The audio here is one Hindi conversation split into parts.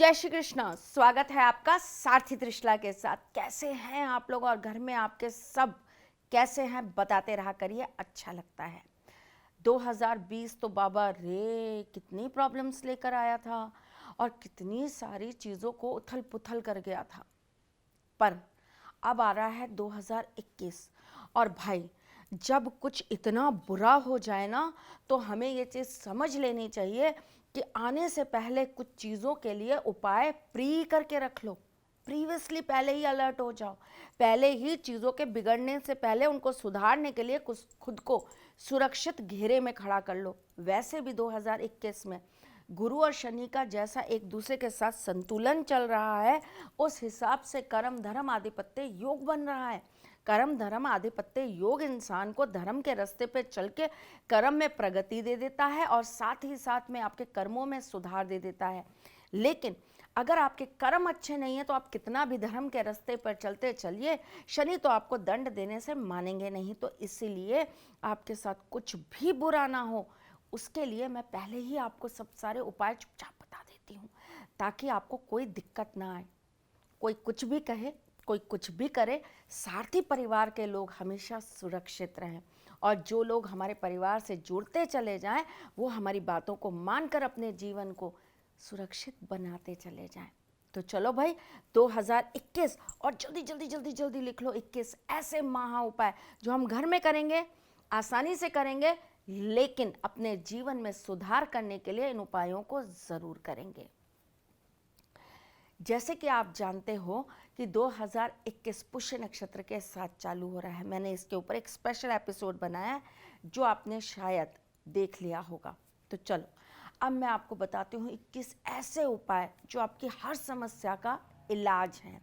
जय श्री कृष्ण। स्वागत है आपका सारथी त्रिशला के साथ। कैसे हैं आप लोग और घर में आपके सब कैसे हैं बताते रहा करिए, अच्छा लगता है। 2020 तो बाबा रे कितनी प्रॉब्लम्स लेकर आया था और कितनी सारी चीज़ों को उथल पुथल कर गया था। पर अब आ रहा है 2021 और भाई जब कुछ इतना बुरा हो जाए ना तो हमें ये चीज़ समझ लेनी चाहिए कि आने से पहले कुछ चीज़ों के लिए उपाय प्री करके रख लो। प्रीवियसली पहले ही अलर्ट हो जाओ, पहले ही चीज़ों के बिगड़ने से पहले उनको सुधारने के लिए खुद को सुरक्षित घेरे में खड़ा कर लो। वैसे भी 2021 में गुरु और शनि का जैसा एक दूसरे के साथ संतुलन चल रहा है, उस हिसाब से कर्म धर्म आधिपत्य योग बन रहा है। कर्म धर्म आधिपत्य योग इंसान को धर्म के रास्ते पे चल के कर्म में प्रगति दे देता है और साथ ही साथ में आपके कर्मों में सुधार दे देता है। लेकिन अगर आपके कर्म अच्छे नहीं है तो आप कितना भी धर्म के रास्ते पर चलते चलिए, शनि तो आपको दंड देने से मानेंगे नहीं। तो इसीलिए आपके साथ कुछ भी बुरा ना हो, उसके लिए मैं पहले ही आपको सब सारे उपाय चुपचाप बता देती हूँ, ताकि आपको कोई दिक्कत ना आए। कोई कुछ भी कहे, कोई कुछ भी करे, सारथी परिवार के लोग हमेशा सुरक्षित रहें और जो लोग हमारे परिवार से जुड़ते चले जाएं, वो हमारी बातों को मानकर अपने जीवन को सुरक्षित बनाते चले जाएं। तो चलो भाई, 2021 और जल्दी जल्दी जल्दी जल्दी लिख लो 21 ऐसे महा उपाय जो हम घर में करेंगे, आसानी से करेंगे, लेकिन अपने जीवन में सुधार करने के लिए इन उपायों को ज़रूर करेंगे। जैसे कि आप जानते हो कि 2021 पुष्य नक्षत्र के साथ चालू हो रहा है। मैंने इसके ऊपर एक स्पेशल एपिसोड बनाया है जो आपने शायद देख लिया होगा। तो चलो अब मैं आपको बताती हूँ 21 ऐसे उपाय जो आपकी हर समस्या का इलाज है।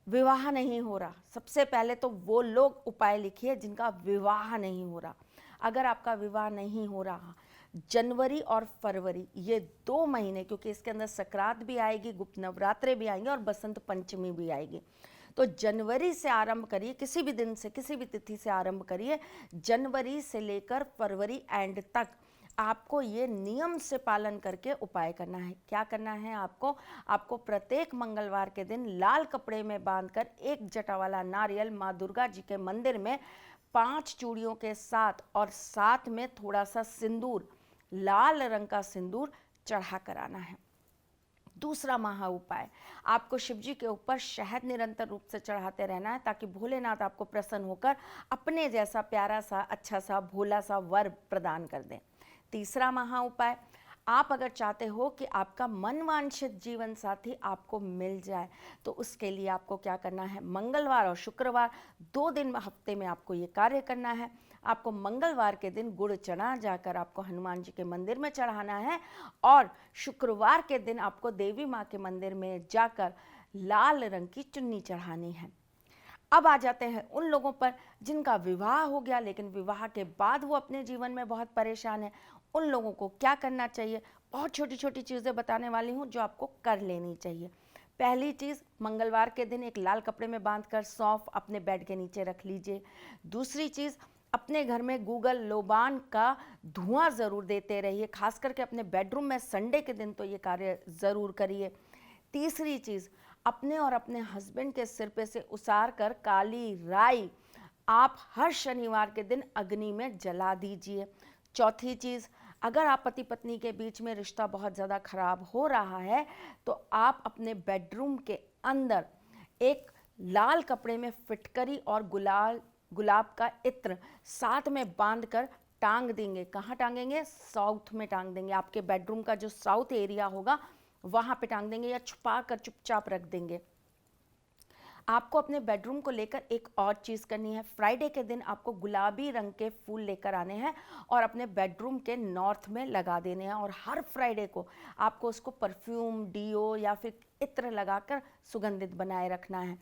विवाह नहीं हो रहा, सबसे पहले तो वो लोग उपाय लिखिए जिनका विवाह नहीं हो रहा। अगर आपका विवाह नहीं हो रहा, जनवरी और फरवरी ये 2 महीने, क्योंकि इसके अंदर सकरात भी आएगी, गुप्त नवरात्रे भी आएंगे और बसंत पंचमी भी आएगी। तो जनवरी से आरंभ करिए, किसी भी दिन से किसी भी तिथि से आरंभ करिए। जनवरी से लेकर फरवरी एंड तक आपको ये नियम से पालन करके उपाय करना है। क्या करना है आपको प्रत्येक मंगलवार के दिन लाल कपड़े में बांधकर एक जटा वाला नारियल माँ दुर्गा जी के मंदिर में 5 चूड़ियों के साथ और साथ में थोड़ा सा सिंदूर, लाल रंग का सिंदूर चढ़ा कर आना है। दूसरा महा उपाय, आपको शिव जी के ऊपर शहद निरंतर रूप से चढ़ाते रहना है ताकि भोलेनाथ आपको प्रसन्न होकर अपने जैसा प्यारा सा, अच्छा सा, भोला सा वर प्रदान कर दें। तीसरा महा उपाय, आप अगर चाहते हो कि आपका मनवांछित जीवन साथी आपको मिल जाए तो उसके लिए आपको क्या करना है, मंगलवार और शुक्रवार 2 दिन हफ्ते में आपको ये कार्य करना है। आपको मंगलवार के दिन गुड़ चना जाकर आपको हनुमान जी के मंदिर में चढ़ाना है और शुक्रवार के दिन आपको देवी माँ के मंदिर में जाकर लाल रंग की चुन्नी चढ़ानी है। अब आ जाते हैं उन लोगों पर जिनका विवाह हो गया लेकिन विवाह के बाद वो अपने जीवन में बहुत परेशान है। उन लोगों को क्या करना चाहिए, बहुत छोटी छोटी चीज़ें बताने वाली हूँ जो आपको कर लेनी चाहिए। पहली चीज़, मंगलवार के दिन एक लाल कपड़े में बांधकर सौंफ अपने बेड के नीचे रख लीजिए। दूसरी चीज़, अपने घर में गूगल लोबान का धुआं ज़रूर देते रहिए, खास करके अपने बेडरूम में संडे के दिन तो ये कार्य ज़रूर करिए। तीसरी चीज़, अपने और अपने हस्बैंड के सिर पे से उसार कर काली राई आप हर शनिवार के दिन अग्नि में जला दीजिए। चौथी चीज़, अगर आप पति पत्नी के बीच में रिश्ता बहुत ज़्यादा खराब हो रहा है तो आप अपने बेडरूम के अंदर एक लाल कपड़े में फिटकरी और गुलाब का इत्र साथ में बांधकर टांग देंगे। कहाँ टांगेंगे, साउथ में टांग देंगे। आपके बेडरूम का जो साउथ एरिया होगा वहाँ पे टांग देंगे या छुपा कर चुपचाप रख देंगे। आपको अपने बेडरूम को लेकर एक और चीज़ करनी है। फ्राइडे के दिन आपको गुलाबी रंग के फूल लेकर आने हैं और अपने बेडरूम के नॉर्थ में लगा देने हैं और हर फ्राइडे को आपको उसको परफ्यूम, डीओ या फिर इत्र लगाकर सुगंधित बनाए रखना है।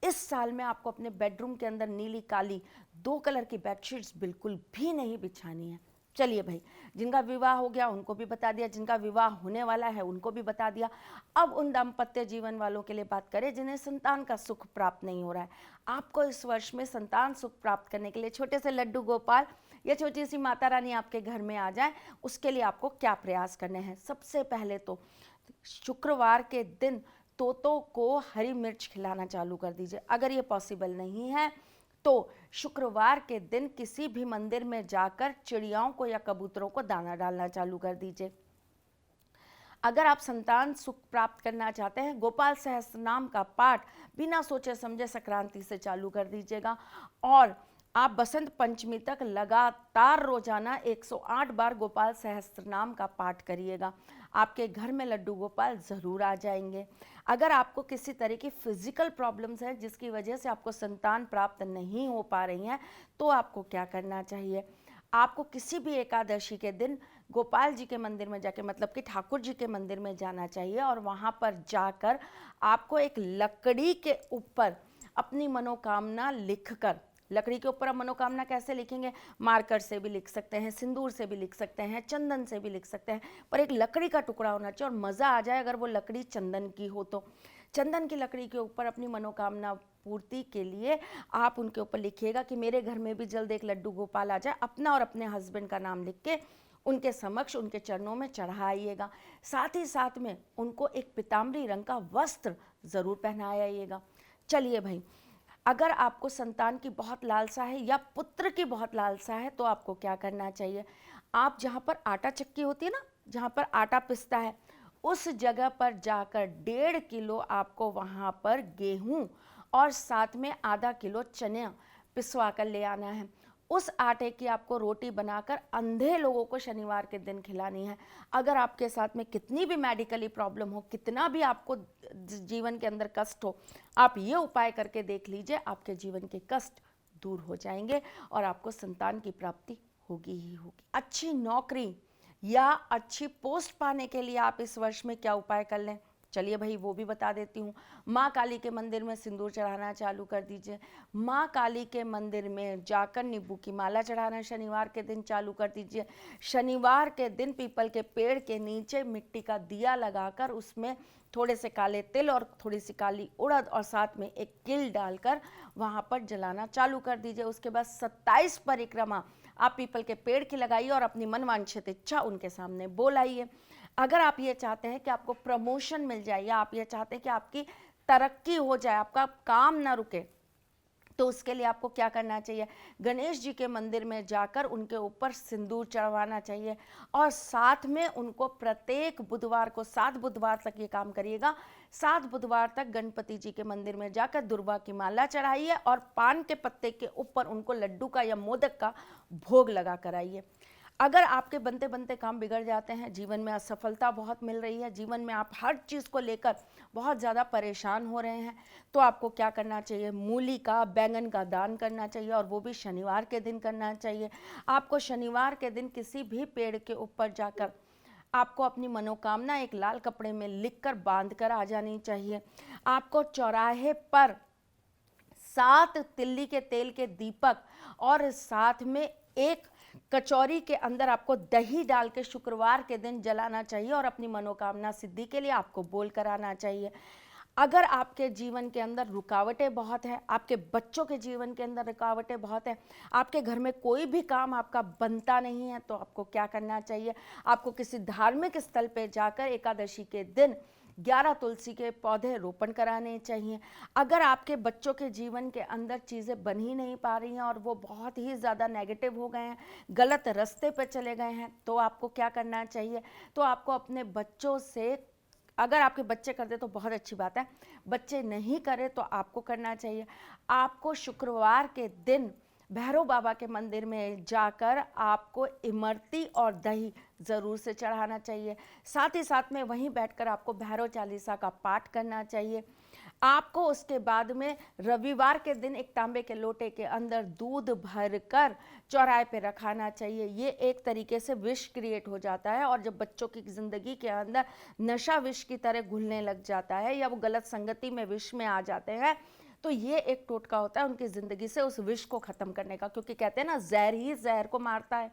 इस साल में आपको अपने बेडरूम के अंदर नीली काली 2 कलर की बेडशीट्स बिल्कुल भी नहीं बिछानी है। चलिए भाई, जिनका विवाह हो गया उनको भी बता दिया, जिनका विवाह होने वाला है उनको भी बता दिया। अब उन दाम्पत्य जीवन वालों के लिए बात करें जिन्हें संतान का सुख प्राप्त नहीं हो रहा है। आपको इस वर्ष में संतान सुख प्राप्त करने के लिए छोटे से लड्डू गोपाल या छोटी सी माता रानी आपके घर में आ जाए, उसके लिए आपको क्या प्रयास करने हैं। सबसे पहले तो शुक्रवार के दिन तोतों को हरी मिर्च खिलाना चालू कर दीजिए। अगर ये पॉसिबल नहीं है तो शुक्रवार के दिन किसी भी मंदिर में जाकर चिड़ियाओं को या कबूतरों को दाना डालना चालू कर दीजिए। अगर आप संतान सुख प्राप्त करना चाहते हैं, गोपाल सहस्त्र नाम का पाठ बिना सोचे समझे संक्रांति से चालू कर दीजिएगा और आप बसंत पंचमी तक लगातार रोजाना 108 बार गोपाल सहस्त्र नाम का पाठ करिएगा। आपके घर में लड्डू गोपाल ज़रूर आ जाएंगे। अगर आपको किसी तरह की फिजिकल प्रॉब्लम्स है जिसकी वजह से आपको संतान प्राप्त नहीं हो पा रही हैं, तो आपको क्या करना चाहिए, आपको किसी भी एकादशी के दिन गोपाल जी के मंदिर में जाके, मतलब कि ठाकुर जी के मंदिर में जाना चाहिए और वहाँ पर जाकर आपको एक लकड़ी के ऊपर अपनी मनोकामना लिखकर, लकड़ी के ऊपर आप मनोकामना कैसे लिखेंगे, मार्कर से भी लिख सकते हैं, सिंदूर से भी लिख सकते हैं, चंदन से भी लिख सकते हैं, पर एक लकड़ी का टुकड़ा होना चाहिए और मज़ा आ जाए अगर वो लकड़ी चंदन की हो तो। चंदन की लकड़ी के ऊपर अपनी मनोकामना पूर्ति के लिए आप उनके ऊपर लिखिएगा कि मेरे घर में भी जल्द एक लड्डू गोपाल आ जाए। अपना और अपने हस्बैंड का नाम लिख के उनके समक्ष, उनके चरणों में चढ़ाइएगा। साथ ही साथ में उनको एक पीताम्बरी रंग का वस्त्र ज़रूर पहनाइएगा। चलिए भाई, अगर आपको संतान की बहुत लालसा है या पुत्र की बहुत लालसा है तो आपको क्या करना चाहिए, आप जहाँ पर आटा चक्की होती है ना, जहाँ पर आटा पिसता है, उस जगह पर जाकर 1.5 किलो आपको वहाँ पर गेहूं और साथ में आधा किलो चने पिसवा कर ले आना है। उस आटे की आपको रोटी बनाकर अंधे लोगों को शनिवार के दिन खिलानी है। अगर आपके साथ में कितनी भी मेडिकली प्रॉब्लम हो, कितना भी आपको जीवन के अंदर कष्ट हो, आप ये उपाय करके देख लीजिए, आपके जीवन के कष्ट दूर हो जाएंगे और आपको संतान की प्राप्ति होगी ही होगी। अच्छी नौकरी या अच्छी पोस्ट पाने के लिए आप इस वर्ष में क्या उपाय कर लें, चलिए भाई वो भी बता देती हूँ। माँ काली के मंदिर में सिंदूर चढ़ाना चालू कर दीजिए। माँ काली के मंदिर में जाकर नींबू की माला चढ़ाना शनिवार के दिन चालू कर दीजिए। शनिवार के दिन पीपल के पेड़ के नीचे मिट्टी का दिया लगाकर उसमें थोड़े से काले तिल और थोड़ी सी काली उड़द और साथ में एक तिल डालकर वहाँ पर जलाना चालू कर दीजिए। उसके बाद 27 परिक्रमा आप पीपल के पेड़ की लगाइए और अपनी मनवांछित इच्छा उनके सामने बोलाइए। अगर आप ये चाहते हैं कि आपको प्रमोशन मिल जाए या आप ये चाहते हैं कि आपकी तरक्की हो जाए, आपका काम ना रुके, तो उसके लिए आपको क्या करना चाहिए, गणेश जी के मंदिर में जाकर उनके ऊपर सिंदूर चढ़वाना चाहिए और साथ में उनको प्रत्येक बुधवार को 7 बुधवार तक ये काम करिएगा। 7 बुधवार तक गणपति जी के मंदिर में जाकर दुर्वा की माला चढ़ाइए और पान के पत्ते के ऊपर उनको लड्डू का या मोदक का भोग लगा कर आइए। अगर आपके बनते बनते काम बिगड़ जाते हैं, जीवन में असफलता बहुत मिल रही है, जीवन में आप हर चीज़ को लेकर बहुत ज़्यादा परेशान हो रहे हैं, तो आपको क्या करना चाहिए, मूली का, बैंगन का दान करना चाहिए और वो भी शनिवार के दिन करना चाहिए। आपको शनिवार के दिन किसी भी पेड़ के ऊपर जाकर आपको अपनी मनोकामना एक लाल कपड़े में लिखकर बांध कर आ जानी चाहिए। आपको चौराहे पर 7 तिल्ली के तेल के दीपक और साथ में एक कचौरी के अंदर आपको दही डाल के शुक्रवार के दिन जलाना चाहिए और अपनी मनोकामना सिद्धि के लिए आपको बोल कर आना चाहिए। अगर आपके जीवन के अंदर रुकावटें बहुत हैं, आपके बच्चों के जीवन के अंदर रुकावटें बहुत हैं, आपके घर में कोई भी काम आपका बनता नहीं है, तो आपको क्या करना चाहिए, आपको किसी धार्मिक स्थल पे जाकर एकादशी के दिन 11 तुलसी के पौधे रोपण कराने चाहिए। अगर आपके बच्चों के जीवन के अंदर चीज़ें बन ही नहीं पा रही हैं और वो बहुत ही ज़्यादा नेगेटिव हो गए हैं, गलत रास्ते पर चले गए हैं, तो आपको क्या करना चाहिए, तो आपको अपने बच्चों से, अगर आपके बच्चे करते तो बहुत अच्छी बात है, बच्चे नहीं करे तो आपको करना चाहिए। आपको शुक्रवार के दिन भैरव बाबा के मंदिर में जाकर आपको इमरती और दही ज़रूर से चढ़ाना चाहिए। साथ ही साथ में वहीं बैठकर आपको भैरव चालीसा का पाठ करना चाहिए। आपको उसके बाद में रविवार के दिन एक तांबे के लोटे के अंदर दूध भरकर चौराहे पे रखाना चाहिए। ये एक तरीके से विष क्रिएट हो जाता है और जब बच्चों की ज़िंदगी के अंदर नशा विष की तरह घुलने लग जाता है या वो गलत संगति में विष में आ जाते हैं, तो ये एक टोटका होता है उनकी ज़िंदगी से उस विष को ख़त्म करने का, क्योंकि कहते हैं ना, जहर ही जहर को मारता है।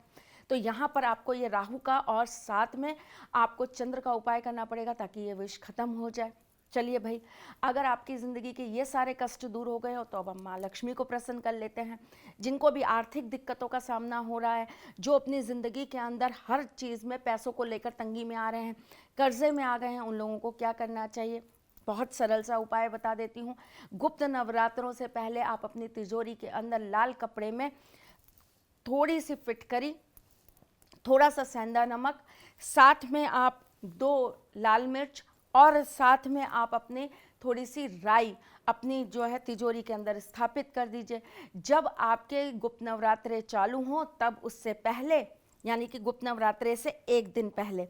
तो यहाँ पर आपको ये राहु का और साथ में आपको चंद्र का उपाय करना पड़ेगा ताकि ये विष खत्म हो जाए। चलिए भाई, अगर आपकी ज़िंदगी के ये सारे कष्ट दूर हो गए हो तो अब हम माँ लक्ष्मी को प्रसन्न कर लेते हैं। जिनको भी आर्थिक दिक्कतों का सामना हो रहा है, जो अपनी ज़िंदगी के अंदर हर चीज़ में पैसों को लेकर तंगी में आ रहे हैं, कर्जे में आ गए हैं, उन लोगों को क्या करना चाहिए? बहुत सरल सा उपाय बता देती हूँ। गुप्त नवरात्रों से पहले आप अपनी तिजोरी के अंदर लाल कपड़े में थोड़ी सी फिटकरी, थोड़ा सा सेंधा नमक, साथ में आप 2 लाल मिर्च और साथ में आप अपने थोड़ी सी राई अपनी जो है तिजोरी के अंदर स्थापित कर दीजिए। जब आपके गुप्त नवरात्रे चालू हों तब उससे पहले, यानी कि गुप्त नवरात्रे से एक दिन पहले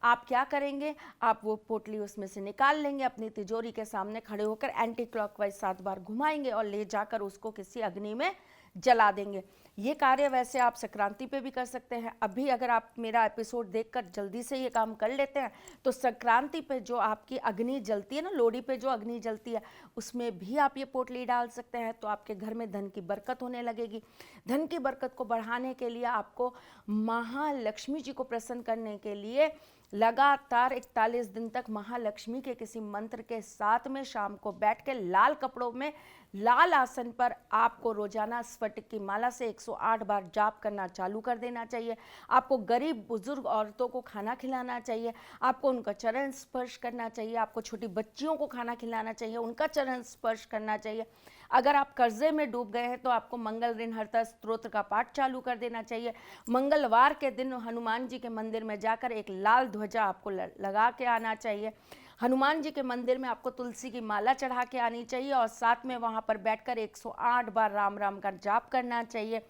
आप क्या करेंगे, आप वो पोटली उसमें से निकाल लेंगे, अपनी तिजोरी के सामने खड़े होकर एंटी क्लॉकवाइज 7 बार घुमाएंगे और ले जाकर उसको किसी अग्नि में जला देंगे। ये कार्य वैसे आप संक्रांति पे भी कर सकते हैं। अभी अगर आप मेरा एपिसोड देखकर जल्दी से ये काम कर लेते हैं तो संक्रांति पे जो आपकी अग्नि जलती है ना, लोहड़ी पे जो अग्नि जलती है, उसमें भी आप ये पोटली डाल सकते हैं। तो आपके घर में धन की बरकत होने लगेगी। धन की बरकत को बढ़ाने के लिए आपको महालक्ष्मी जी को प्रसन्न करने के लिए लगातार 41 दिन तक महालक्ष्मी के किसी मंत्र के साथ में शाम को बैठ के लाल कपड़ों में लाल आसन पर आपको रोजाना स्फटिक की माला से 108 बार जाप करना चालू कर देना चाहिए। आपको गरीब बुजुर्ग औरतों को खाना खिलाना चाहिए, आपको उनका चरण स्पर्श करना चाहिए, आपको छोटी बच्चियों को खाना खिलाना चाहिए, उनका चरण स्पर्श करना चाहिए। अगर आप कर्जे में डूब गए हैं तो आपको मंगल ऋण हरता स्तोत्र का पाठ चालू कर देना चाहिए। मंगलवार के दिन हनुमान जी के मंदिर में जाकर एक लाल ध्वजा आपको लगा के आना चाहिए। हनुमान जी के मंदिर में आपको तुलसी की माला चढ़ा के आनी चाहिए और साथ में वहाँ पर बैठकर 108 बार राम राम का जाप करना चाहिए।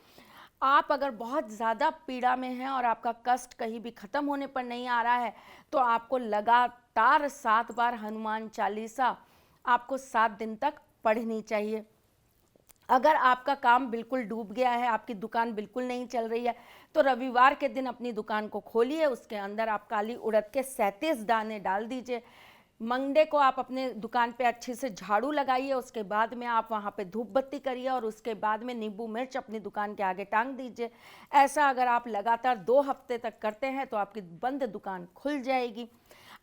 आप अगर बहुत ज़्यादा पीड़ा में हैं और आपका कष्ट कहीं भी ख़त्म होने पर नहीं आ रहा है तो आपको लगातार 7 बार हनुमान चालीसा आपको 7 दिन तक पढ़नी चाहिए। अगर आपका काम बिल्कुल डूब गया है, आपकी दुकान बिल्कुल नहीं चल रही है, तो रविवार के दिन अपनी दुकान को खोलिए, उसके अंदर आप काली उड़द के 37 दाने डाल दीजिए। मंडे को आप अपने दुकान पे अच्छे से झाड़ू लगाइए, उसके बाद में आप वहाँ पे धूप बत्ती करिए और उसके बाद में नींबू मिर्च अपनी दुकान के आगे टांग दीजिए। ऐसा अगर आप लगातार 2 हफ्ते तक करते हैं तो आपकी बंद दुकान खुल जाएगी।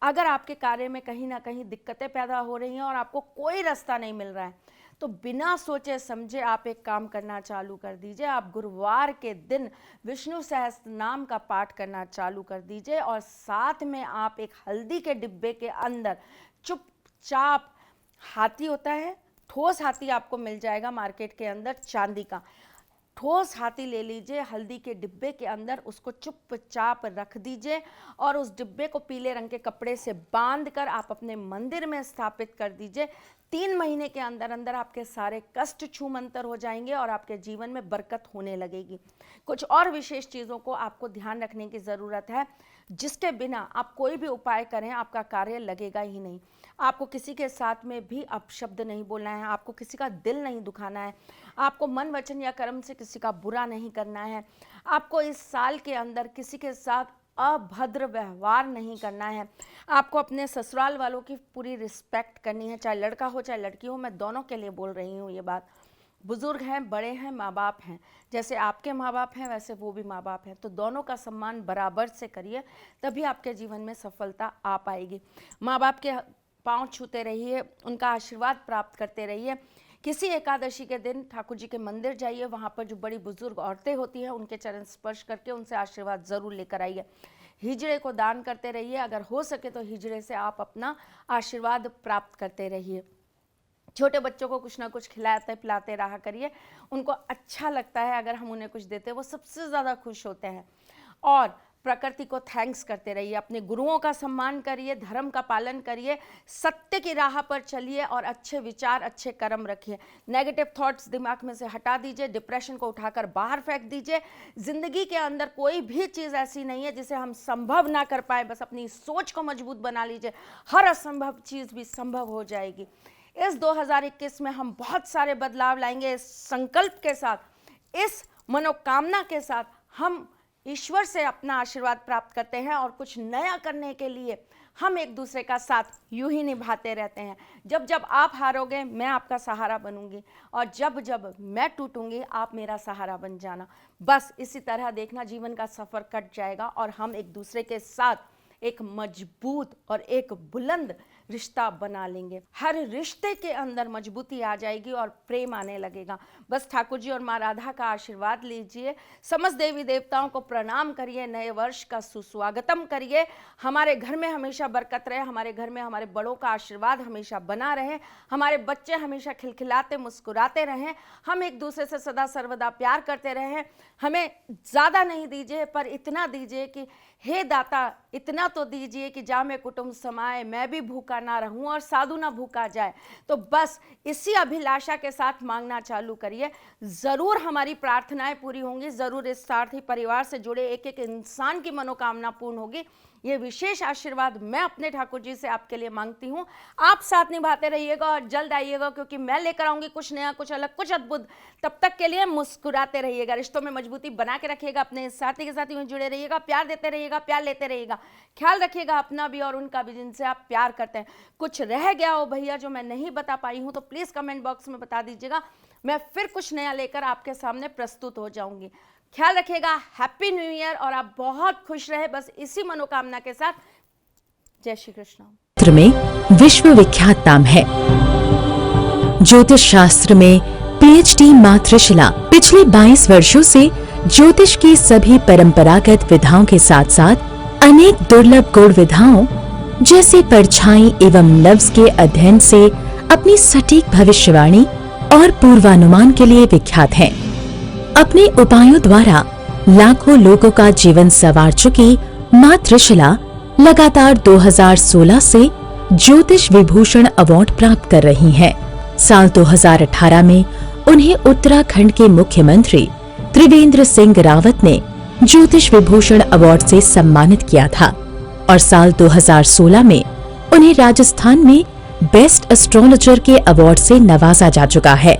अगर आपके कार्य में कहीं ना कहीं दिक्कतें पैदा हो रही हैं और आपको कोई रास्ता नहीं मिल रहा है तो बिना सोचे समझे आप एक काम करना चालू कर दीजिए। आप गुरुवार के दिन विष्णु सहस्त्र नाम का पाठ करना चालू कर दीजिए और साथ में आप एक हल्दी के डिब्बे के अंदर चुपचाप, हाथी होता है, ठोस हाथी आपको मिल जाएगा मार्केट के अंदर चांदी का, ठोस हाथी ले लीजिए, हल्दी के डिब्बे के अंदर उसको चुपचाप रख दीजिए और उस डिब्बे को पीले रंग के कपड़े से बांधकर आप अपने मंदिर में स्थापित कर दीजिए। 3 महीने के अंदर अंदर आपके सारे कष्ट छूमंतर हो जाएंगे और आपके जीवन में बरकत होने लगेगी। कुछ और विशेष चीज़ों को आपको ध्यान रखने की ज़रूरत है, जिसके बिना आप कोई भी उपाय करें आपका कार्य लगेगा ही नहीं। आपको किसी के साथ में भी अपशब्द नहीं बोलना है, आपको किसी का दिल नहीं दुखाना है, आपको मन वचन या कर्म से किसी का बुरा नहीं करना है, आपको इस साल के अंदर किसी के साथ अभद्र व्यवहार नहीं करना है, आपको अपने ससुराल वालों की पूरी रिस्पेक्ट करनी है, चाहे लड़का हो चाहे लड़की हो। मैं दोनों के लिए बोल रही हूँ ये बात। बुजुर्ग हैं, बड़े हैं, माँ बाप हैं, जैसे आपके माँ बाप हैं वैसे वो भी माँ बाप हैं, तो दोनों का सम्मान बराबर से करिए, तभी आपके जीवन में सफलता आ पाएगी। माँ बाप के पाँव छूते रहिए, उनका आशीर्वाद प्राप्त करते रहिए। किसी एकादशी के दिन ठाकुर जी के मंदिर जाइए, वहाँ पर जो बड़ी बुजुर्ग औरतें होती हैं उनके चरण स्पर्श करके उनसे आशीर्वाद ज़रूर लेकर आइए। हिजड़े को दान करते रहिए, अगर हो सके तो हिजड़े से आप अपना आशीर्वाद प्राप्त करते रहिए। छोटे बच्चों को कुछ ना कुछ खिलाते पिलाते रहा करिए, उनको अच्छा लगता है अगर हम उन्हें कुछ देते हैं, वो सबसे ज़्यादा खुश होते हैं। और प्रकृति को थैंक्स करते रहिए, अपने गुरुओं का सम्मान करिए, धर्म का पालन करिए, सत्य की राह पर चलिए और अच्छे विचार अच्छे कर्म रखिए। नेगेटिव थॉट्स दिमाग में से हटा दीजिए, डिप्रेशन को उठाकर बाहर फेंक दीजिए। जिंदगी के अंदर कोई भी चीज़ ऐसी नहीं है जिसे हम संभव ना कर पाए, बस अपनी सोच को मजबूत बना लीजिए, हर असंभव चीज़ भी संभव हो जाएगी। इस 2021 में हम बहुत सारे बदलाव लाएंगे, इस संकल्प के साथ, इस मनोकामना के साथ हम ईश्वर से अपना आशीर्वाद प्राप्त करते हैं और कुछ नया करने के लिए हम एक दूसरे का साथ यूं ही निभाते रहते हैं। जब जब आप हारोगे मैं आपका सहारा बनूंगी और जब जब मैं टूटूंगी आप मेरा सहारा बन जाना। बस इसी तरह देखना जीवन का सफ़र कट जाएगा और हम एक दूसरे के साथ एक मजबूत और एक बुलंद रिश्ता बना लेंगे। हर रिश्ते के अंदर मजबूती आ जाएगी और प्रेम आने लगेगा। बस ठाकुर जी और माँ राधा का आशीर्वाद लीजिए, समस्त देवी देवताओं को प्रणाम करिए, नए वर्ष का सुस्वागतम करिए। हमारे घर में हमेशा बरकत रहे, हमारे घर में हमारे बड़ों का आशीर्वाद हमेशा बना रहे, हमारे बच्चे हमेशा खिलखिलाते मुस्कुराते रहें, हम एक दूसरे से सदा सर्वदा प्यार करते रहें। हमें ज़्यादा नहीं दीजिए पर इतना दीजिए कि हे दाता इतना तो दीजिए कि जा मैं कुटुंब समाए, मैं भी भूखा ना रहूं और साधु ना भूखा जाए। तो बस इसी अभिलाषा के साथ मांगना चालू करिए, ज़रूर हमारी प्रार्थनाएं पूरी होंगी, ज़रूर इस सारथी परिवार से जुड़े एक एक इंसान की मनोकामना पूर्ण होगी। ये विशेष आशीर्वाद मैं अपने ठाकुर जी से आपके लिए मांगती हूँ। आप साथ निभाते रहिएगा और जल्द आइएगा, क्योंकि मैं लेकर आऊँगी कुछ नया, कुछ अलग, कुछ अद्भुत। तब तक के लिए मुस्कुराते रहिएगा, रिश्तों में मजबूती बना के रखिएगा, अपने साथी के साथ में जुड़े रहिएगा, प्यार देते रहिएगा, प्यार लेते रहिएगा, ख्याल रखिएगा अपना भी और उनका भी जिनसे आप प्यार करते हैं। कुछ रह गया हो भैया जो मैं नहीं बता पाई हूँ तो प्लीज़ कमेंट बॉक्स में बता दीजिएगा, मैं फिर कुछ नया लेकर आपके सामने प्रस्तुत हो जाऊंगी। ख्याल रखिएगा, हैप्पी न्यू ईयर और आप बहुत खुश रहे, बस इसी मनोकामना के साथ। जय श्री कृष्ण। में विश्व विख्यात नाम है। ज्योतिष शास्त्र में पीएचडी मां त्रिशला पिछले 22 वर्षों से ज्योतिष की सभी परंपरागत विधाओं के साथ साथ अनेक दुर्लभ गूढ़ विधाओं जैसे परछाई एवं लफ्ज के अध्ययन से अपनी सटीक भविष्यवाणी और पूर्वानुमान के लिए विख्यात हैं। अपने उपायों द्वारा लाखों लोगों का जीवन संवार चुकी मां त्रिशला लगातार 2016 से ज्योतिष विभूषण अवार्ड प्राप्त कर रही हैं। साल 2018 में उन्हें उत्तराखंड के मुख्यमंत्री त्रिवेंद्र सिंह रावत ने ज्योतिष विभूषण अवार्ड से सम्मानित किया था और साल 2016 में उन्हें राजस्थान में बेस्ट एस्ट्रोलॉजर के अवार्ड से नवाजा जा चुका है।